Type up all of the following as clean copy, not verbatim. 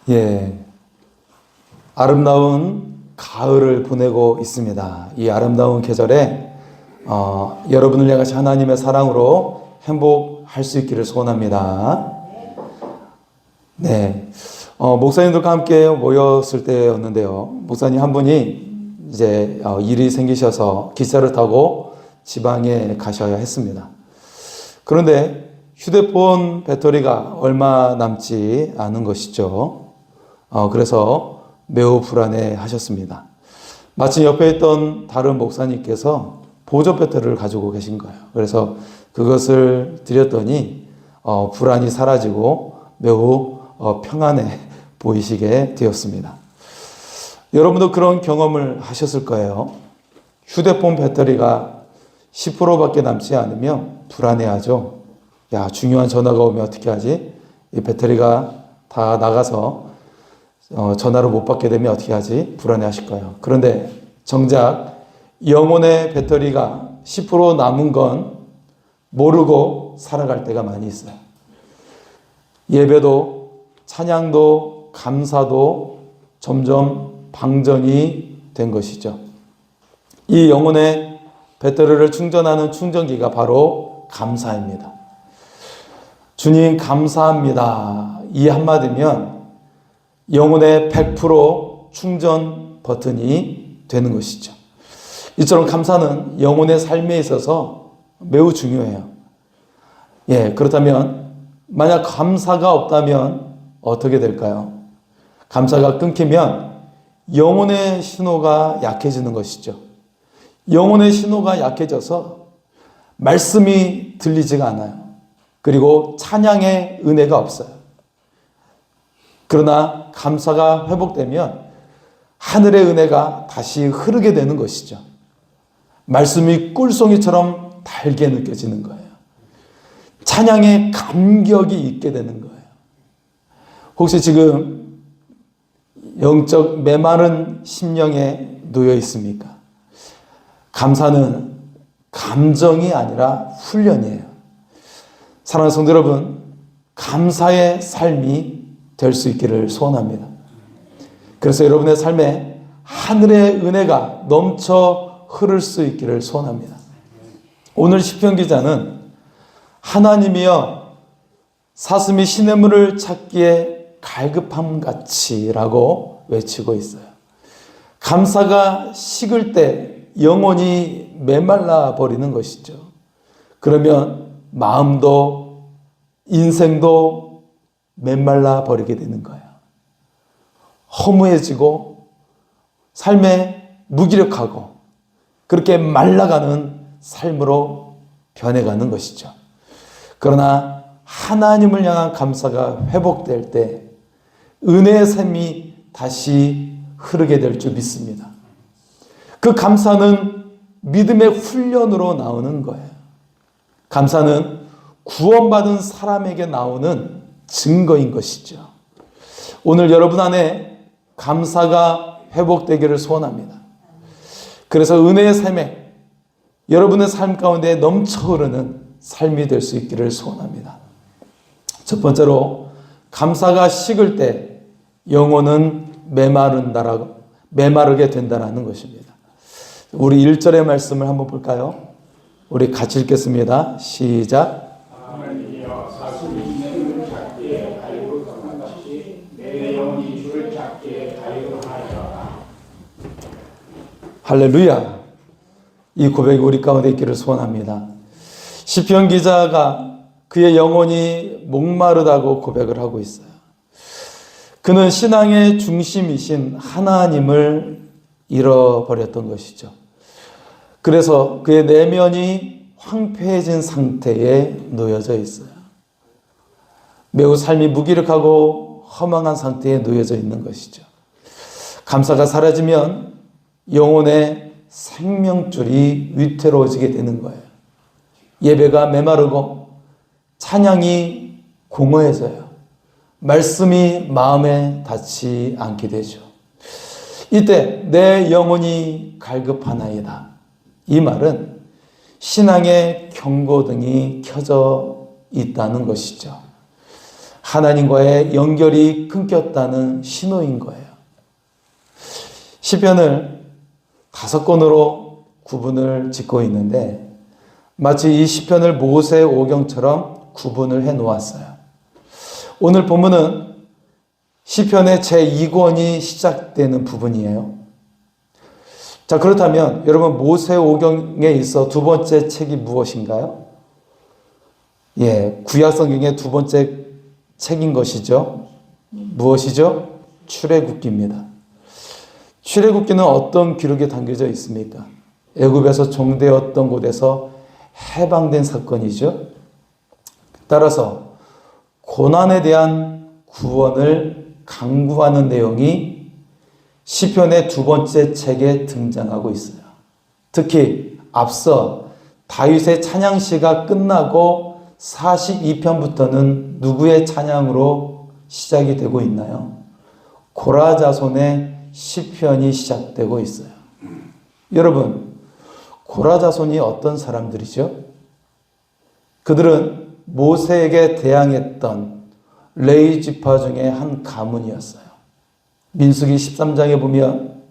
예, 아름다운 가을을 보내고 있습니다. 이 아름다운 계절에 여러분을 향하신 하나님의 사랑으로 행복할 수 있기를 소원합니다. 네, 목사님들과 함께 모였을 때였는데요. 목사님 한 분이 이제 일이 생기셔서 기차를 타고 지방에 가셔야 했습니다. 그런데 휴대폰 배터리가 얼마 남지 않은 것이죠. 그래서 매우 불안해 하셨습니다. 마침 옆에 있던 다른 목사님께서 보조 배터리를 가지고 계신 거예요. 그래서 그것을 드렸더니 불안이 사라지고 매우 평안해 보이시게 되었습니다. 여러분도 그런 경험을 하셨을 거예요. 휴대폰 배터리가 10%밖에 남지 않으면 불안해하죠. 야, 중요한 전화가 오면 어떻게 하지? 이 배터리가 다 나가서 전화를 못 받게 되면 어떻게 하지? 불안해하실 거예요. 그런데 정작 영혼의 배터리가 10% 남은 건 모르고 살아갈 때가 많이 있어요. 예배도 찬양도 감사도 점점 방전이 된 것이죠. 이 영혼의 배터리를 충전하는 충전기가 바로 감사입니다. 주님 감사합니다. 이 한마디면 영혼의 100% 충전 버튼이 되는 것이죠. 이처럼 감사는 영혼의 삶에 있어서 매우 중요해요. 예, 그렇다면 만약 감사가 없다면 어떻게 될까요? 감사가 끊기면 영혼의 신호가 약해지는 것이죠. 영혼의 신호가 약해져서 말씀이 들리지가 않아요. 그리고 찬양의 은혜가 없어요. 그러나 감사가 회복되면 하늘의 은혜가 다시 흐르게 되는 것이죠. 말씀이 꿀송이처럼 달게 느껴지는 거예요. 찬양의 감격이 있게 되는 거예요. 혹시 지금 영적 메마른 심령에 놓여 있습니까? 감사는 감정이 아니라 훈련이에요. 사랑하는 성도 여러분, 감사의 삶이 될 수 있기를 소원합니다. 그래서 여러분의 삶에 하늘의 은혜가 넘쳐 흐를 수 있기를 소원합니다. 오늘 시편 기자는 하나님이여 사슴이 시냇물을 찾기에 갈급함같이 라고 외치고 있어요. 감사가 식을 때 영혼이 메말라 버리는 것이죠. 그러면 마음도 인생도 메말라 버리게 되는 거예요. 허무해지고 삶에 무기력하고 그렇게 말라가는 삶으로 변해가는 것이죠. 그러나 하나님을 향한 감사가 회복될 때 은혜의 샘이 다시 흐르게 될 줄 믿습니다. 그 감사는 믿음의 훈련으로 나오는 거예요. 감사는 구원받은 사람에게 나오는 증거인 것이죠. 오늘 여러분 안에 감사가 회복되기를 소원합니다. 그래서 은혜의 샘에 여러분의 삶 가운데 넘쳐 흐르는 삶이 될 수 있기를 소원합니다. 첫 번째로 감사가 식을 때 영혼은 메마르게 된다는 것입니다. 우리 1절의 말씀을 한번 볼까요? 우리 같이 읽겠습니다. 시작. 하나님이여 사슴이 시냇물을 찾기에 갈급함 같이 내 영혼이 주를 찾기에 갈급하여라. 할렐루야. 이 고백이 우리 가운데 있기를 소원합니다. 시편 기자가 그의 영혼이 목마르다고 고백을 하고 있어요. 그는 신앙의 중심이신 하나님을 잃어버렸던 것이죠. 그래서 그의 내면이 황폐해진 상태에 놓여져 있어요. 매우 삶이 무기력하고 허망한 상태에 놓여져 있는 것이죠. 감사가 사라지면 영혼의 생명줄이 위태로워지게 되는 거예요. 예배가 메마르고 찬양이 공허해져요. 말씀이 마음에 닿지 않게 되죠. 이때 내 영혼이 갈급하나이다. 이 말은 신앙의 경고등이 켜져 있다는 것이죠. 하나님과의 연결이 끊겼다는 신호인 거예요. 시편을 5권으로 구분을 짓고 있는데 마치 이 시편을 모세 오경처럼 구분을 해 놓았어요. 오늘 본문은 시편의 제2권이 시작되는 부분이에요. 자, 그렇다면 여러분 모세 오경에 있어 두 번째 책이 무엇인가요? 구약 성경의 두 번째 책인 것이죠. 무엇이죠? 출애굽기입니다. 출애굽기는 어떤 기록이 담겨져 있습니까? 애굽에서 종되었던 곳에서 해방된 사건이죠. 따라서 고난에 대한 구원을 강구하는 내용이 시편의 두 번째 책에 등장하고 있어요. 특히 앞서 다윗의 찬양시가 끝나고 42편부터는 누구의 찬양으로 시작이 되고 있나요? 고라 자손의 시편이 시작되고 있어요. 여러분, 고라 자손이 어떤 사람들이죠? 그들은 모세에게 대항했던 레위 지파 중에 한 가문이었어요. 민수기 13장에 보면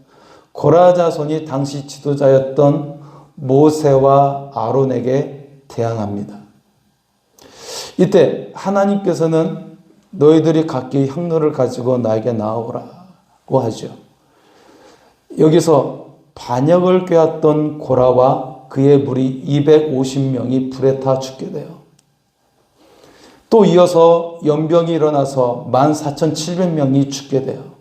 고라 자손이 당시 지도자였던 모세와 아론에게 대항합니다. 이때 하나님께서는 너희들이 각기 향로를 가지고 나에게 나오라고 하죠. 여기서 반역을 꾀했던 고라와 그의 무리 250명이 불에 타 죽게 돼요. 또 이어서 연병이 일어나서 14,700명이 죽게 돼요.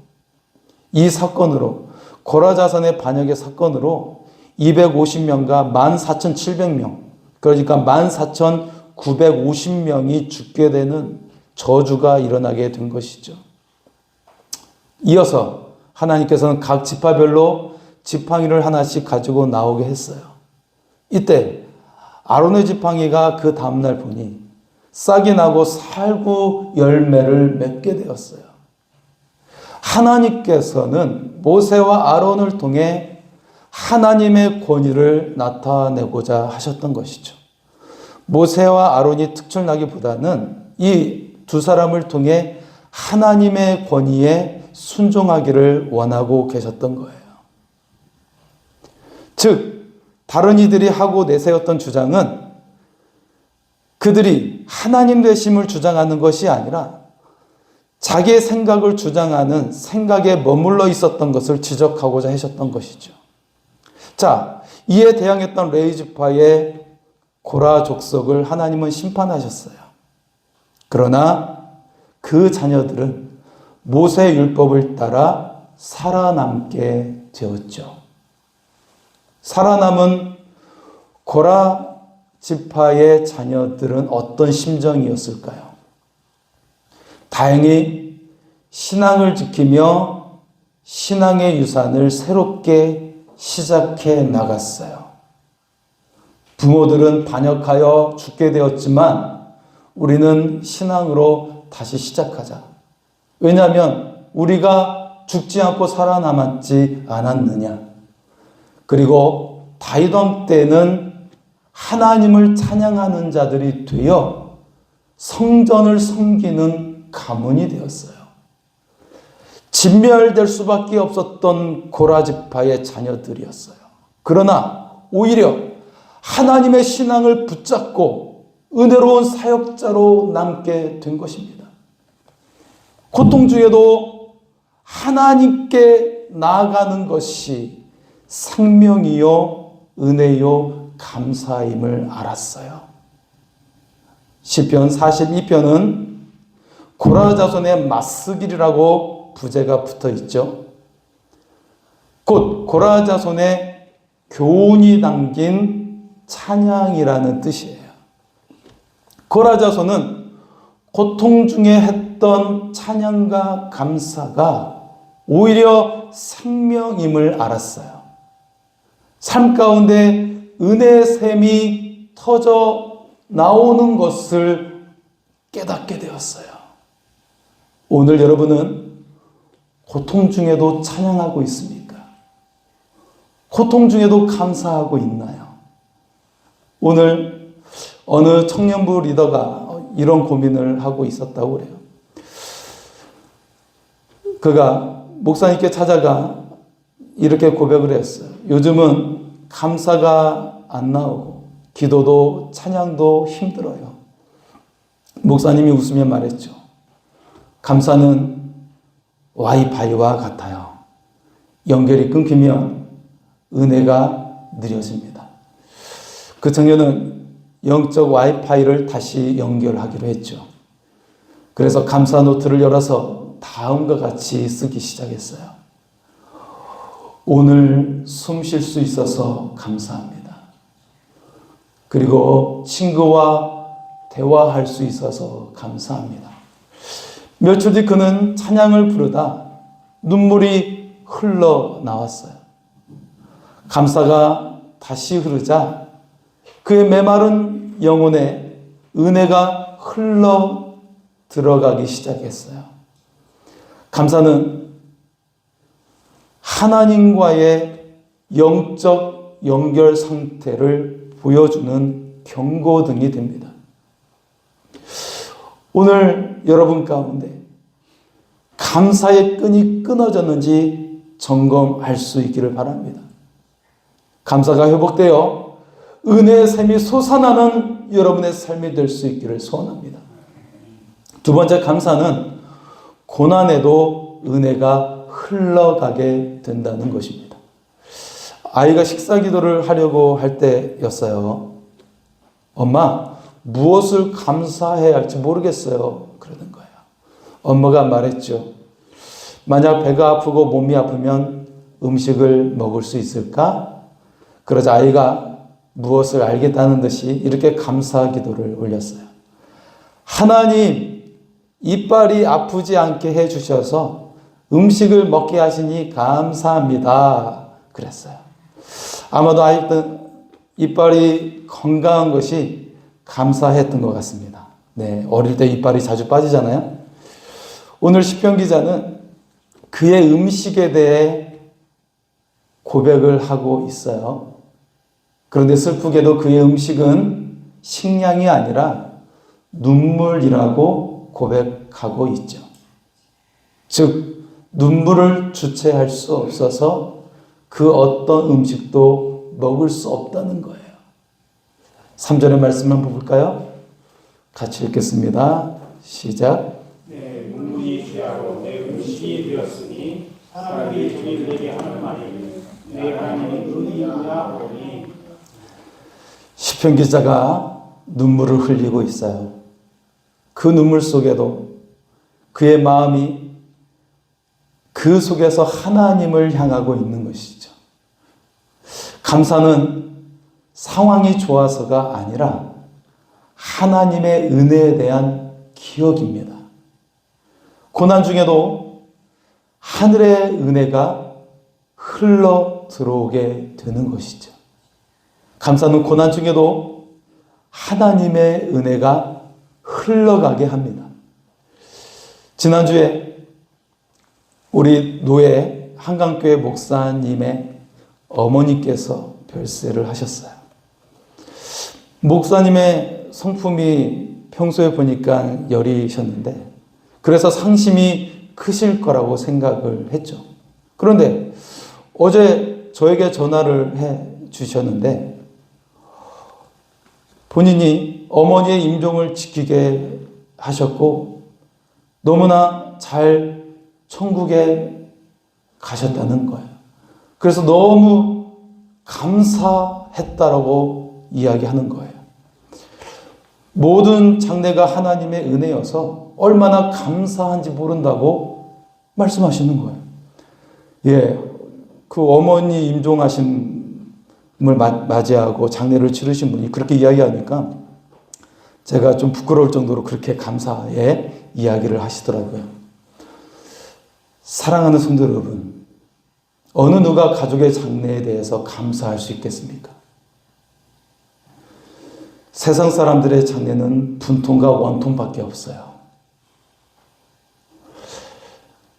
이 사건으로 고라 자손의 반역의 사건으로 250명과 14,700명, 그러니까 14,950명이 죽게 되는 저주가 일어나게 된 것이죠. 이어서 하나님께서는 각 지파별로 지팡이를 하나씩 가지고 나오게 했어요. 이때 아론의 지팡이가 그 다음날 보니 싹이 나고 살구 열매를 맺게 되었어요. 하나님께서는 모세와 아론을 통해 하나님의 권위를 나타내고자 하셨던 것이죠. 모세와 아론이 특출나기보다는 이 두 사람을 통해 하나님의 권위에 순종하기를 원하고 계셨던 거예요. 즉, 다른 이들이 하고 내세웠던 주장은 그들이 하나님 되심을 주장하는 것이 아니라 자기의 생각을 주장하는 생각에 머물러 있었던 것을 지적하고자 하셨던 것이죠. 자, 이에 대항했던 레위 지파의 고라 족속을 하나님은 심판하셨어요. 그러나 그 자녀들은 모세의 율법을 따라 살아남게 되었죠. 살아남은 고라 지파의 자녀들은 어떤 심정이었을까요? 다행히 신앙을 지키며 신앙의 유산을 새롭게 시작해 나갔어요. 부모들은 반역하여 죽게 되었지만 우리는 신앙으로 다시 시작하자. 왜냐하면 우리가 죽지 않고 살아남았지 않았느냐. 그리고 다윗 왕 때는 하나님을 찬양하는 자들이 되어 성전을 섬기는 가문이 되었어요. 진멸될 수밖에 없었던 고라 지파의 자녀들이었어요. 그러나 오히려 하나님의 신앙을 붙잡고 은혜로운 사역자로 남게 된 것입니다. 고통 중에도 하나님께 나아가는 것이 생명이요 은혜요 감사임을 알았어요. 시편 42편은 고라 자손의 맞쓰기라고 부제가 붙어 있죠. 곧 고라 자손의 교훈이 담긴 찬양이라는 뜻이에요. 고라 자손은 고통 중에 했던 찬양과 감사가 오히려 생명임을 알았어요. 삶 가운데 은혜의 샘이 터져 나오는 것을 깨닫게 되었어요. 오늘 여러분은 고통 중에도 찬양하고 있습니까? 고통 중에도 감사하고 있나요? 오늘 어느 청년부 리더가 이런 고민을 하고 있었다고 그래요. 그가 목사님께 찾아가 이렇게 고백을 했어요. 요즘은 감사가 안 나오고 기도도 찬양도 힘들어요. 목사님이 웃으며 말했죠. 감사는 와이파이와 같아요. 연결이 끊기면 은혜가 느려집니다. 그 청년은 영적 와이파이를 다시 연결하기로 했죠. 그래서 감사 노트를 열어서 다음과 같이 쓰기 시작했어요. 오늘 숨 쉴 수 있어서 감사합니다. 그리고 친구와 대화할 수 있어서 감사합니다. 며칠 뒤 그는 찬양을 부르다 눈물이 흘러나왔어요. 감사가 다시 흐르자 그의 메마른 영혼에 은혜가 흘러 들어가기 시작했어요. 감사는 하나님과의 영적 연결 상태를 보여주는 경고등이 됩니다. 오늘 여러분 가운데 감사의 끈이 끊어졌는지 점검할 수 있기를 바랍니다. 감사가 회복되어 은혜의 샘이 솟아나는 여러분의 삶이 될 수 있기를 소원합니다. 두 번째, 감사는 고난에도 은혜가 흘러가게 된다는 것입니다. 아이가 식사 기도를 하려고 할 때였어요. 엄마, 무엇을 감사해야 할지 모르겠어요. 그러는 거예요. 엄마가 말했죠. 만약 배가 아프고 몸이 아프면 음식을 먹을 수 있을까? 그러자 아이가 무엇을 알겠다는 듯이 이렇게 감사 기도를 올렸어요. 하나님, 이빨이 아프지 않게 해주셔서 음식을 먹게 하시니 감사합니다. 그랬어요. 아마도 아이들 이빨이 건강한 것이 감사했던 것 같습니다. 네, 어릴 때 이빨이 자주 빠지잖아요. 오늘 시편 기자는 그의 음식에 대해 고백을 하고 있어요. 그런데 슬프게도 그의 음식은 식량이 아니라 눈물이라고 고백하고 있죠. 즉, 눈물을 주체할 수 없어서 그 어떤 음식도 먹을 수 없다는 거예요. 3절의 말씀 한번 볼까요? 같이 읽겠습니다. 시작. 내 눈물이 죄하고 내 음식이 되었으니 사람이 저희들에게 하는 말이 내 하나님의 눈이냐 보니. 시편 기자가 눈물을 흘리고 있어요. 그 눈물 속에도 그의 마음이 그 속에서 하나님을 향하고 있는 것이죠. 감사는 상황이 좋아서가 아니라 하나님의 은혜에 대한 기억입니다. 고난 중에도 하늘의 은혜가 흘러 들어오게 되는 것이죠. 감사는 고난 중에도 하나님의 은혜가 흘러가게 합니다. 지난주에 우리 노예 한강교회 목사님의 어머니께서 별세를 하셨어요. 목사님의 성품이 평소에 보니까 여리셨는데 그래서 상심이 크실 거라고 생각을 했죠. 그런데 어제 저에게 전화를 해 주셨는데 본인이 어머니의 임종을 지키게 하셨고 너무나 잘 천국에 가셨다는 거예요. 그래서 너무 감사했다라고 이야기하는 거예요. 모든 장래가 하나님의 은혜여서 얼마나 감사한지 모른다고 말씀하시는 거예요. 예, 그 어머니 임종하심을 맞이하고 장례를 치르신 분이 그렇게 이야기하니까 제가 좀 부끄러울 정도로 그렇게 감사의 이야기를 하시더라고요. 사랑하는 성도 여러분, 어느 누가 가족의 장래에 대해서 감사할 수 있겠습니까? 세상 사람들의 장래는 분통과 원통밖에 없어요.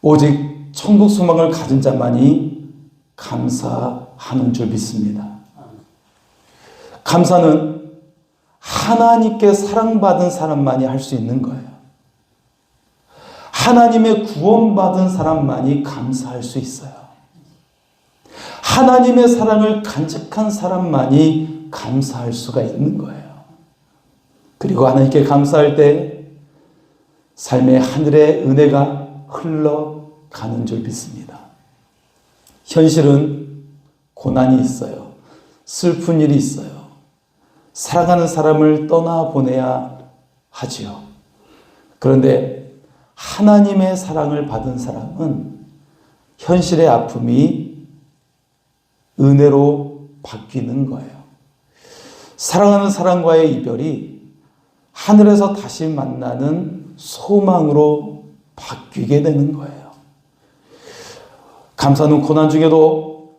오직 천국 소망을 가진 자만이 감사하는 줄 믿습니다. 감사는 하나님께 사랑받은 사람만이 할 수 있는 거예요. 하나님의 구원받은 사람만이 감사할 수 있어요. 하나님의 사랑을 간직한 사람만이 감사할 수가 있는 거예요. 그리고 하나님께 감사할 때 삶의 하늘의 은혜가 흘러가는 줄 믿습니다. 현실은 고난이 있어요. 슬픈 일이 있어요. 사랑하는 사람을 떠나보내야 하지요. 그런데 하나님의 사랑을 받은 사람은 현실의 아픔이 은혜로 바뀌는 거예요. 사랑하는 사람과의 이별이 하늘에서 다시 만나는 소망으로 바뀌게 되는 거예요. 감사는 고난 중에도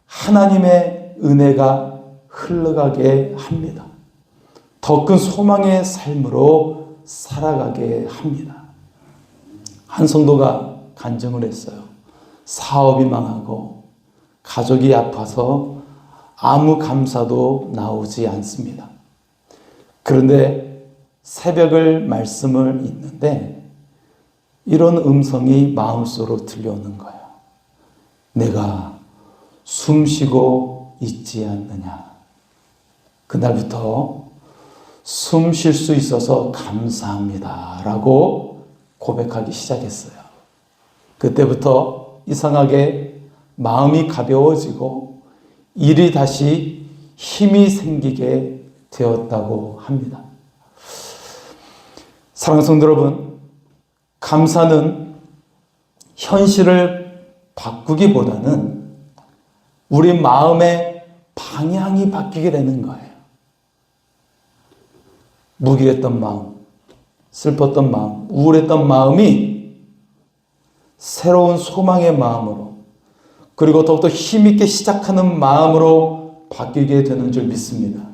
하나님의 은혜가 흘러가게 합니다. 더 큰 소망의 삶으로 살아가게 합니다. 한 성도가 간증을 했어요. 사업이 망하고 가족이 아파서 아무 감사도 나오지 않습니다. 그런데 새벽을 말씀을 읽는데 이런 음성이 마음속으로 들려오는 거예요. 내가 숨쉬고 있지 않느냐. 그날부터 숨 쉴 수 있어서 감사합니다 라고 고백하기 시작했어요. 그때부터 이상하게 마음이 가벼워지고 일이 다시 힘이 생기게 되었다고 합니다. 사랑하는 성도 여러분, 감사는 현실을 바꾸기보다는 우리 마음의 방향이 바뀌게 되는 거예요. 무기했던 마음, 슬펐던 마음, 우울했던 마음이 새로운 소망의 마음으로, 그리고 더욱더 힘있게 시작하는 마음으로 바뀌게 되는 줄 믿습니다.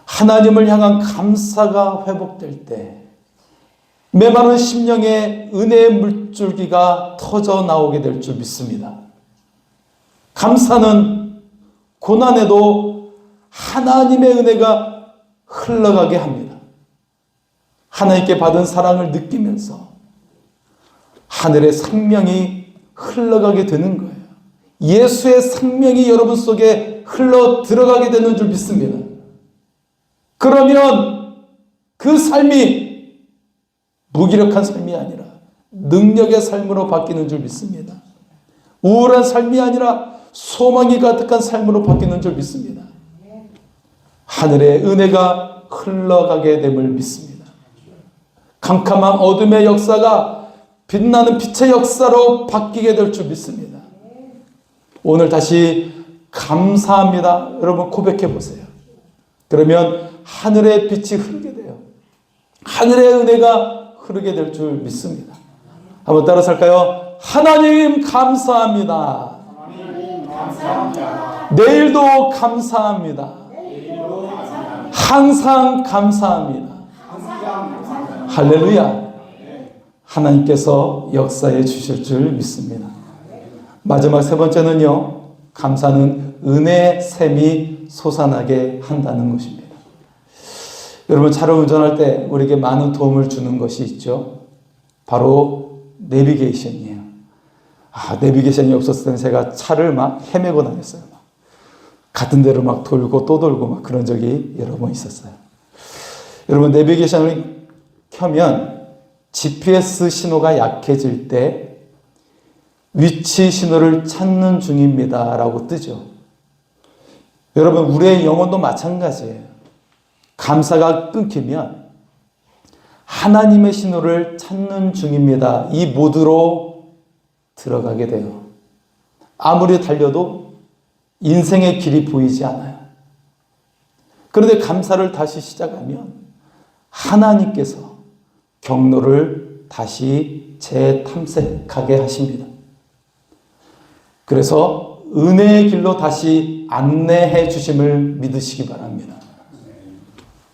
하나님을 향한 감사가 회복될 때 메마른 심령에 은혜의 물줄기가 터져 나오게 될 줄 믿습니다. 감사는 고난에도 하나님의 은혜가 흘러가게 합니다. 하나님께 받은 사랑을 느끼면서 하늘의 생명이 흘러가게 되는 거예요. 예수의 생명이 여러분 속에 흘러 들어가게 되는 줄 믿습니다. 그러면 그 삶이 무기력한 삶이 아니라 능력의 삶으로 바뀌는 줄 믿습니다. 우울한 삶이 아니라 소망이 가득한 삶으로 바뀌는 줄 믿습니다. 하늘의 은혜가 흘러가게 됨을 믿습니다. 캄캄한 어둠의 역사가 빛나는 빛의 역사로 바뀌게 될 줄 믿습니다. 오늘 다시 감사합니다. 여러분 고백해 보세요. 그러면 하늘의 빛이 흐르게 돼요. 하늘의 은혜가 흐르게 될 줄 믿습니다. 한번 따라서 할까요? 하나님 감사합니다. 하나님 감사합니다. 내일도 감사합니다. 항상 감사합니다. 할렐루야. 하나님께서 역사해 주실 줄 믿습니다. 마지막 세 번째는요, 감사는 은혜의 샘이 솟아나게 한다는 것입니다. 여러분, 차를 운전할 때 우리에게 많은 도움을 주는 것이 있죠. 바로 내비게이션이에요. 내비게이션이 없었을 때는 제가 차를 막 헤매고 다녔어요. 같은 데로 막 돌고 또 돌고 막 그런 적이 여러 번 있었어요. 여러분, 내비게이션을 켜면 GPS 신호가 약해질 때 위치 신호를 찾는 중입니다 라고 뜨죠. 여러분, 우리의 영혼도 마찬가지예요. 감사가 끊기면 하나님의 신호를 찾는 중입니다. 이 모드로 들어가게 돼요. 아무리 달려도 인생의 길이 보이지 않아요. 그런데 감사를 다시 시작하면 하나님께서 경로를 다시 재탐색하게 하십니다. 그래서 은혜의 길로 다시 안내해 주심을 믿으시기 바랍니다.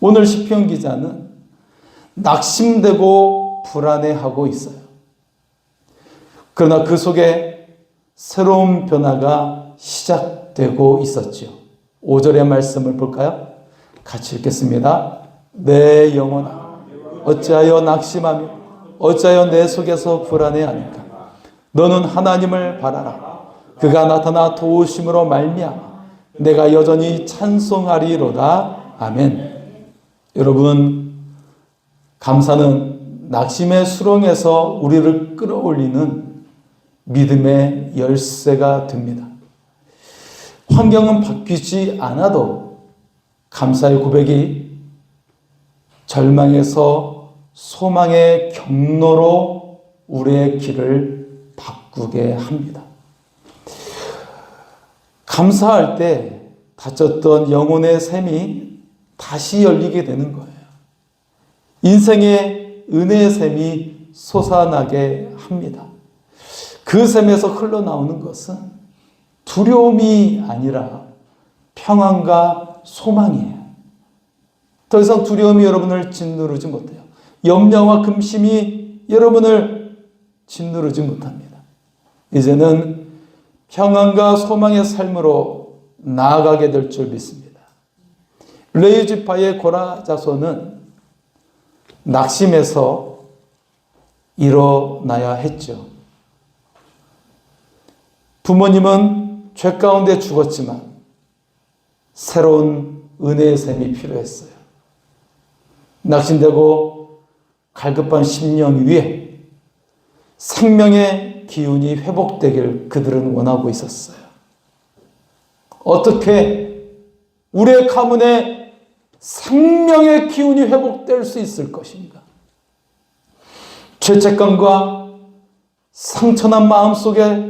오늘 시편 기자는 낙심되고 불안해하고 있어요. 그러나 그 속에 새로운 변화가 시작되고 있었죠. 5절의 말씀을 볼까요? 같이 읽겠습니다. 내 영혼아 어찌하여 낙심하며 어찌하여 내 속에서 불안해하는가? 너는 하나님을 바라라. 그가 나타나 도우심으로 말미암아 내가 여전히 찬송하리로다. 아멘. 여러분, 감사는 낙심의 수렁에서 우리를 끌어올리는 믿음의 열쇠가 됩니다. 환경은 바뀌지 않아도 감사의 고백이 절망에서 소망의 경로로 우리의 길을 바꾸게 합니다. 감사할 때 닫혔던 영혼의 샘이 다시 열리게 되는 거예요. 인생의 은혜의 샘이 솟아나게 합니다. 그 샘에서 흘러나오는 것은 두려움이 아니라 평안과 소망이에요. 더 이상 두려움이 여러분을 짓누르지 못해요. 염려와 근심이 여러분을 짓누르지 못합니다. 이제는 평안과 소망의 삶으로 나아가게 될 줄 믿습니다. 레위 지파의 고라 자손은 낙심에서 일어나야 했죠. 부모님은 죄 가운데 죽었지만 새로운 은혜의 샘이 필요했어요. 낙심되고 갈급한 심령 위에 생명의 기운이 회복되길 그들은 원하고 있었어요. 어떻게 우리의 가문에 생명의 기운이 회복될 수 있을 것인가? 죄책감과 상처난 마음 속에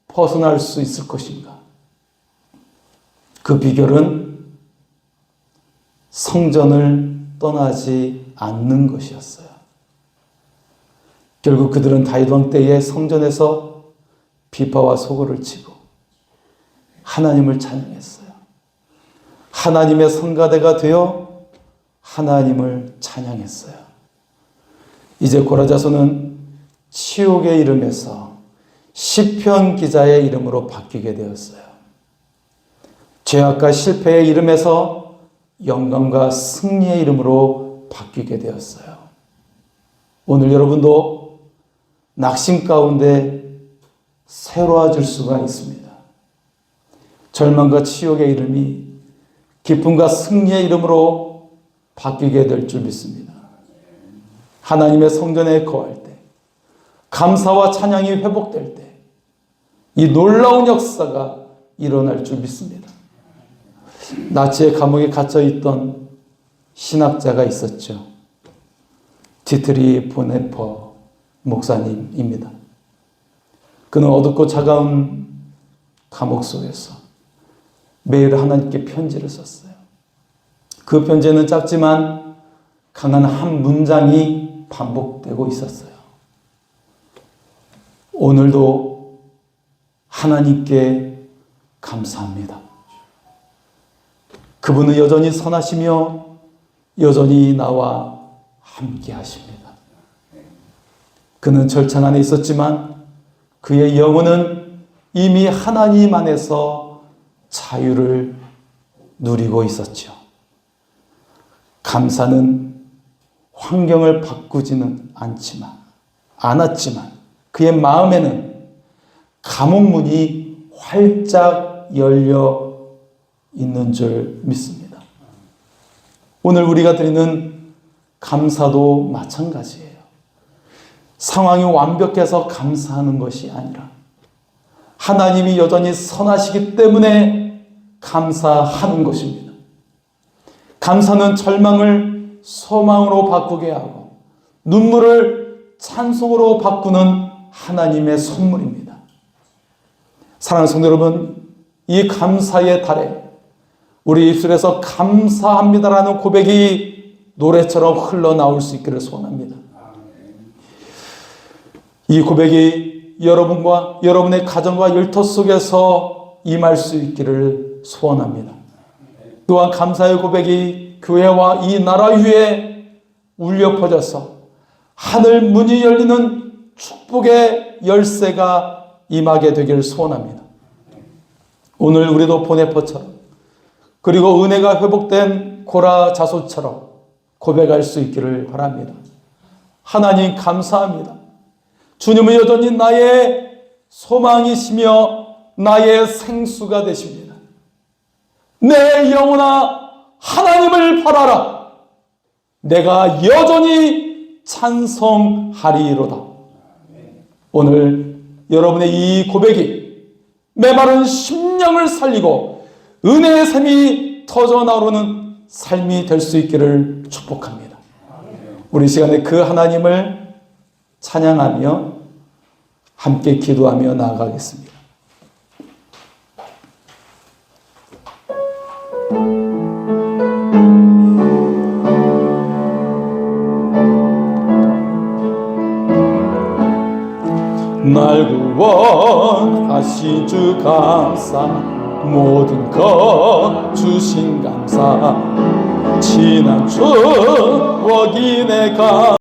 벗어날 수 있을 것인가? 그 비결은 성전을 떠나지 않는 것이었어요. 결국 그들은 다윗 왕 때에 성전에서 비파와 소고를 치고 하나님을 찬양했어요. 하나님의 성가대가 되어 하나님을 찬양했어요. 이제 고라 자손은 치욕의 이름에서 시편 기자의 이름으로 바뀌게 되었어요. 죄악과 실패의 이름에서 영광과 승리의 이름으로 바뀌게 되었어요. 오늘 여러분도 낙심 가운데 새로워질 수가 있습니다. 절망과 치욕의 이름이 기쁨과 승리의 이름으로 바뀌게 될 줄 믿습니다. 하나님의 성전에 거할 때, 감사와 찬양이 회복될 때, 이 놀라운 역사가 일어날 줄 믿습니다. 나치의 감옥에 갇혀있던 신학자가 있었죠. 디트리 보네퍼 목사님입니다. 그는 어둡고 차가운 감옥 속에서 매일 하나님께 편지를 썼어요. 그 편지에는 짧지만 강한 한 문장이 반복되고 있었어요. 오늘도 하나님께 감사합니다. 그분은 여전히 선하시며 여전히 나와 함께 하십니다. 그는 절창 안에 있었지만 그의 영혼은 이미 하나님 안에서 자유를 누리고 있었죠. 감사는 환경을 바꾸지는 않았지만 그의 마음에는 감옥 문이 활짝 열려 있는 줄 믿습니다. 오늘 우리가 드리는 감사도 마찬가지예요. 상황이 완벽해서 감사하는 것이 아니라 하나님이 여전히 선하시기 때문에 감사하는 것입니다. 감사는 절망을 소망으로 바꾸게 하고 눈물을 찬송으로 바꾸는 하나님의 선물입니다. 사랑하는 성도 여러분, 이 감사의 달에 우리 입술에서 감사합니다라는 고백이 노래처럼 흘러나올 수 있기를 소원합니다. 이 고백이 여러분과 여러분의 가정과 일터 속에서 임할 수 있기를 소원합니다. 또한 감사의 고백이 교회와 이 나라 위에 울려 퍼져서 하늘 문이 열리는 축복의 열쇠가 임하게 되기를 소원합니다. 오늘 우리도 보네퍼처럼 그리고 은혜가 회복된 고라 자손처럼 고백할 수 있기를 바랍니다. 하나님 감사합니다. 주님은 여전히 나의 소망이시며 나의 생수가 되십니다. 내 영혼아, 하나님을 바라라. 내가 여전히 찬송하리로다. 오늘 여러분의 이 고백이 메마른 심령을 살리고 은혜의 샘이 터져 나오는 삶이 될 수 있기를 축복합니다. 우리 시간에 그 하나님을 찬양하며 함께 기도하며 나아가겠습니다. 날 구원하신 주 감사, 모든 것 주신 감사, 지난 추억이 내가